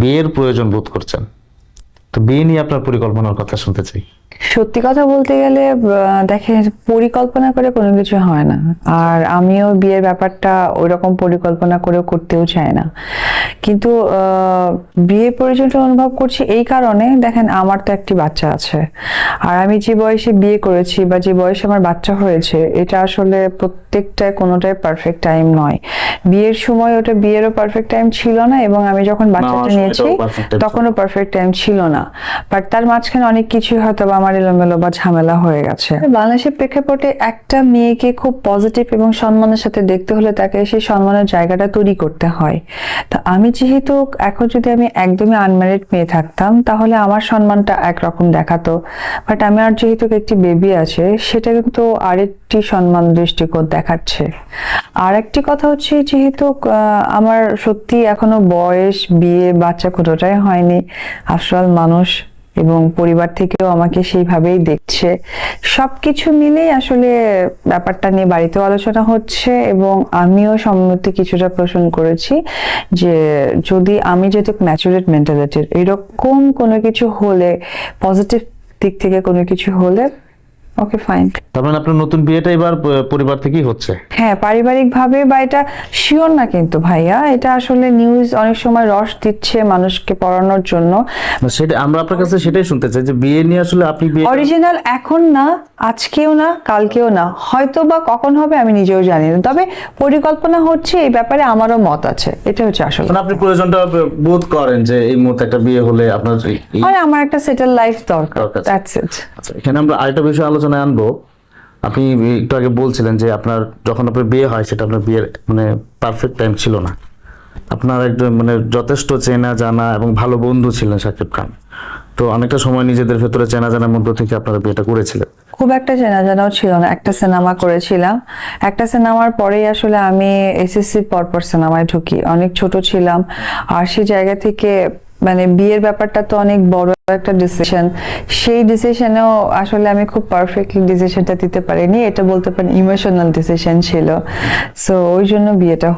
বিয়ের প্রয়োজন বোধ করছেন, তো বিয়ে নিয়ে আপনার পরিকল্পনার কথা শুনতে চাই। সত্যি কথা বলতে গেলে দেখেন, পরিকল্পনা করে কোনো কিছু হয় না, আর আমিও বিয়ের ব্যাপারটা ওইরকম পরিকল্পনা করেও করতেও চাই না। কিন্তু বিয়ের প্রয়োজনটা অনুভব করছি এই কারণে, দেখেন আমার তো একটি বাচ্চা আছে, আর আমি যে বয়সে বিয়ে করেছি বা যে বয়সে আমার বাচ্চা হয়েছে, এটা আসলে প্রত্যেকটা কোনোটাই পারফেক্ট টাইম নয়। বিয়ের সময় ওটা বিয়েরও পারফেক্ট টাইম ছিল না, এবং আমি যখন বাচ্চাটা নিয়েছি তখনও পারফেক্ট টাইম ছিল না। বাট তার মাঝখানে অনেক কিছুই হয়তো বা আমার এলোমেলো বা ঝামেলা হয়ে গেছে। বাংলাদেশের প্রেক্ষাপটে একটা মেয়েকে খুব পজিটিভ এবং সম্মানের সাথে দেখতে হলে তাকে সেই সম্মানের জায়গাটা তৈরি করতে হয়। তো আমি যেহেতু এখন যদি আমি একদমই আনম্যারিড মেয়ে থাকতাম তাহলে আমার সম্মানটা একরকম দেখাতো, বাট আমার যেহেতু একটি বেবি আছে সেটা কিন্তু আরেকটি সম্মান দৃষ্টিকোণ দেখাচ্ছে। আর একটি কথা হচ্ছে, যেহেতু আমার সত্যি এখনো বয়স, বিয়ে, বাচ্চা কোনোটাই হয়নি, আফটার মানুষ এবং পরিবার থেকেও আমাকে সেইভাবেই দেখছে, সবকিছু মিলেই আসলে ব্যাপারটা নিয়ে বাড়িতেও আলোচনা হচ্ছে, এবং আমিও সম্মতি কিছুটা পোষণ করেছি যে যদি আমি যেহেতু ম্যাচুরেট মেন্টালিটির, এরকম কোনো কিছু হলে, পজিটিভ দিক থেকে কোনো কিছু হলে, ওকে ফাইন। তার মানে আপনার নতুন বিয়েটা এবার পরিবার থেকেই হচ্ছে? হ্যাঁ, পারিবারিক ভাবে, বা এটা শিওর না কিন্তু ভাইয়া, এটা আসলে নিউজ অনেক সময় রস দিচ্ছে মানুষকে পড়ানোর জন্য। সেটা আমরা আপনার কাছে সেটাই শুনতে চাই যে বিয়ে নিয়ে আসলে আপনি বিয়ে অরিজিনাল এখন না, আজকেও না, কালকেও না, হয়তো বা কখন হবে আমি নিজেও জানি না, তবে পরিকল্পনা হচ্ছে, এই ব্যাপারে আমারও মত আছে, এটা হচ্ছে আসলে। মানে আপনি প্রয়োজনটা বোধ করেন যে এই মুহূর্তে একটা বিয়ে হলে আপনার মানে আমার একটা সেটেল লাইফ দরকার, দ্যাটস ইট। আচ্ছা, এখানে আমরা আরেকটা বিষয় আলোচনায় আনবো। আপনি একটু আগে বলছিলেন যে আপনার যখন আপনার বিয়ে হয় সেটা আপনার বিয়ের মানে পারফেক্ট টাইম ছিল না। আপনার একজন মানে যথেষ্ট চেনা জানা এবং ভালো বন্ধু ছিলেন শাকিব খান, তো অনেকটা সময় নিজেদের ভেতরে চেনা জানার মধ্য থেকে আপনারা বিয়েটা করেছিলেন। খুব একটা চেনা জানাও ছিল না, একটা সিনেমা করেছিলাম, একটা সিনেমার পরেই আসলে আমি এসএসসি পরপর সিনেমায় ঢুকি, অনেক ছোট ছিলাম। আর সেই জায়গা থেকে মানে বিয়ের ব্যাপারটা তো অনেক বড় একটা ডিসিশন, সেই ডিসিশনেও আসলে আমি খুব পারফেক্টলি ডিসিশনটা দিতে পারিনি, এটা বলতে পারেন ইমোশনাল ডিসিশন ছিল। সো ওই জন্য বিয়েটা